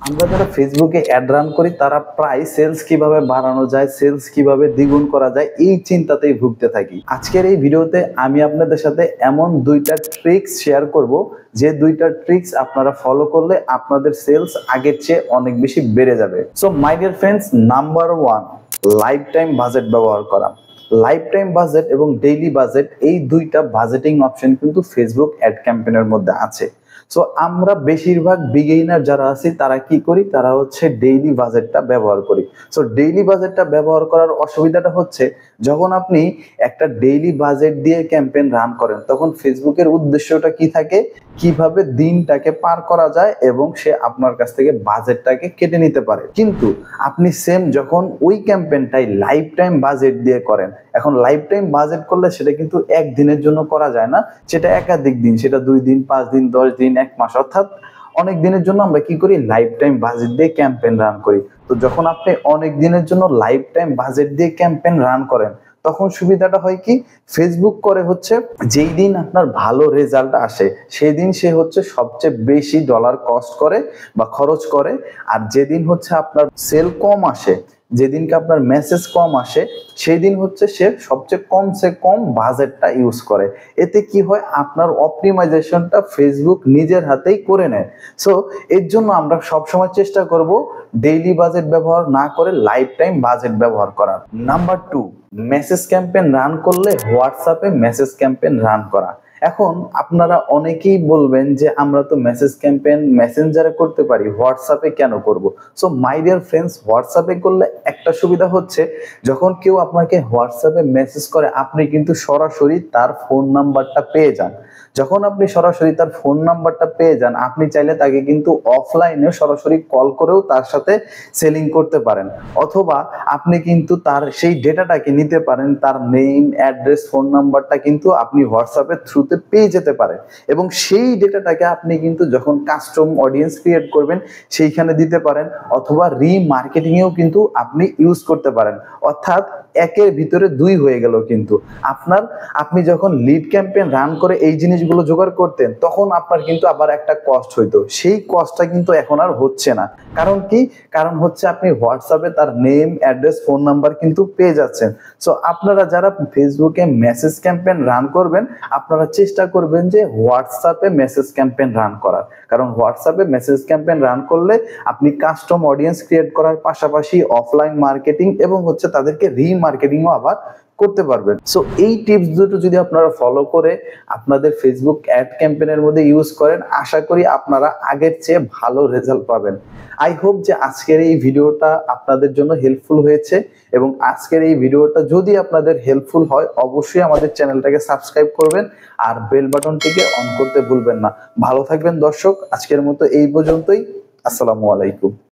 আমরা যারা ফেসবুকে অ্যাড রান করি তারা প্রায় সেলস কিভাবে বাড়ানো যায়, সেলস কিভাবে দ্বিগুণ করা যায় এই চিন্তাতেই ভুগতে থাকি। আজকের এই ভিডিওতে আমি আপনাদের সাথে এমন দুইটা ট্রিক্স শেয়ার করব যে দুইটা ট্রিক্স আপনারা ফলো করলে আপনাদের সেলস আগের চেয়ে অনেক বেশি বেড়ে যাবে। So my dear friends, number 1, life time budget ব্যবহার করা। লাইফ টাইম বাজেট এবং ডেইলি বাজেট এই দুইটা বাজেটিং অপশন কিন্তু ফেসবুক অ্যাড ক্যাম্পেইনের মধ্যে আছে। সো আমরা বেশিরভাগ বিগিনার যারা আছি তারা কি করি, তারা হচ্ছে ডেইলি বাজেটটা ব্যবহার করি। সো ডেইলি বাজেটটা ব্যবহার করার অসুবিধাটা হচ্ছে, যখন আপনি একটা ডেইলি বাজেট দিয়ে ক্যাম্পেইন রান করেন তখন ফেসবুকের উদ্দেশ্যটা কি থাকে, কিভাবে দিনটাকে পার করা যায় এবং সে আপনার কাছ থেকে বাজেটটাকে কেটে নিতে পারে। কিন্তু আপনি সেম যখন ওই ক্যাম্পেইনটাই লাইফ টাইম বাজেট দিয়ে করেন, এখন লাইফ টাইম বাজেট করলে সেটা কিন্তু একদিনের জন্য করা যায় না, সেটা একাধিক দিন, সেটা 2 দিন, 5 দিন, 10 দিন, 1 মাস, অর্থাৎ অনেক দিনের জন্য আমরা কি করি, লাইফ টাইম বাজেট দিয়ে ক্যাম্পেইন রান করি। তো যখন আপনি অনেক দিনের জন্য লাইফ টাইম বাজেট দিয়ে ক্যাম্পেইন রান করেন তখন সুবিধাটা হয় কি, ফেসবুক করে হচ্ছে যেই দিন আপনার ভালো রেজাল্ট আসে সেই দিন সে হচ্ছে সবচেয়ে বেশি ডলার কস্ট করে বা খরচ করে, আর যেদিন হচ্ছে আপনার সেল কম আসে, যেদিনকে আপনার মেসেজ কম আসে সেই দিন হচ্ছে সে সবচেয়ে কমসে কম বাজেটটা ইউজ করে। এতে কি হয়, আপনার অপটিমাইজেশনটা ফেসবুক নিজের হাতেই করে নেয়। সো এর জন্য আমরা সবসময় চেষ্টা করব ডেইলি বাজেট ব্যবহার না করে লাইফ টাইম বাজেট ব্যবহার করার। নাম্বার 2, মেসেজ ক্যাম্পেইন রান করলে হোয়াটসঅ্যাপে মেসেজ ক্যাম্পেইন রান করা। এখন আপনারা অনেকেই বলবেন যে আমরা তো মেসেজ ক্যাম্পেইন মেসেঞ্জারে করতে পারি, হোয়াটসঅ্যাপে কেন করব? সো মাই ডিয়ার ফ্রেন্ডস, হোয়াটসঅ্যাপে করলে একটা সুবিধা হচ্ছে, যখন কেউ আপনাকে হোয়াটসঅ্যাপে মেসেজ করে আপনি কিন্তু সরাসরি তার ফোন নাম্বারটা পেয়ে যান। যখন আপনি সরাসরি তার ফোন নাম্বারটা পেয়ে যান, আপনি চাইলে তাকে কিন্তু অফলাইনে সরাসরি কল করেও তার সাথে সেলিং করতে পারেন, অথবা আপনি কিন্তু তার সেই ডেটাটাকে নিতে পারেন, তার নেম, অ্যাড্রেস, ফোন নাম্বারটা কিন্তু আপনি হোয়াটসঅ্যাপের থ্রুতে পেয়ে যেতে পারেন এবং সেই ডেটাটাকে আপনি কিন্তু যখন কাস্টম অডিয়েন্স ক্রিয়েট করবেন সেইখানে দিতে পারেন, অথবা রিমার্কেটিংয়েও কিন্তু আপনি ইউজ করতে পারেন। অর্থাৎ একের ভিতরে 2 হয়ে গেল। কিন্তু আপনি যখন লিড ক্যাম্পেইন রান করে এই জিনিসগুলো জোগাড় করতেন তখন আপনার কিন্তু আবার একটা কস্ট হইতো, সেই কস্টটা কিন্তু এখন আর হচ্ছে না। কারণ কি, কারণ হচ্ছে আপনি হোয়াটসঅ্যাপে তার নেম, অ্যাড্রেস, ফোন নাম্বার কিন্তু পেয়ে যাচ্ছেন। সো আপনারা যারা ফেসবুকে মেসেজ ক্যাম্পেইন রান করবেন আপনারা চেষ্টা করবেন যে হোয়াটসঅ্যাপে মেসেজ ক্যাম্পেইন রান করার, কারণ হোয়াটসঅ্যাপে মেসেজ ক্যাম্পেইন রান করলে আপনি কাস্টম অডিয়েন্স ক্রিয়েট করার পাশাপাশি অফলাইন মার্কেটিং এবং হচ্ছে তাদেরকে রিমার্কেটিংও আবার করতে পারবেন। সো এই টিপস দুটো যদি আপনারা ফলো করে আপনাদের ফেসবুক অ্যাড ক্যাম্পেইনের মধ্যে ইউজ করেন, আশা করি আপনারা আগের চেয়ে ভালো রেজাল্ট পাবেন। আই হোপ যে আজকের এই ভিডিওটা আপনাদের জন্য হেল্পফুল হয়েছে, এবং আজকের এই ভিডিওটা যদি আপনাদের হেল্পফুল হয় অবশ্যই আমাদের চ্যানেলটাকে সাবস্ক্রাইব করবেন আর বেল বাটনটিকে অন করতে ভুলবেন না। ভালো থাকবেন দর্শক, আজকের মতো এই পর্যন্তই। আসসালামু আলাইকুম।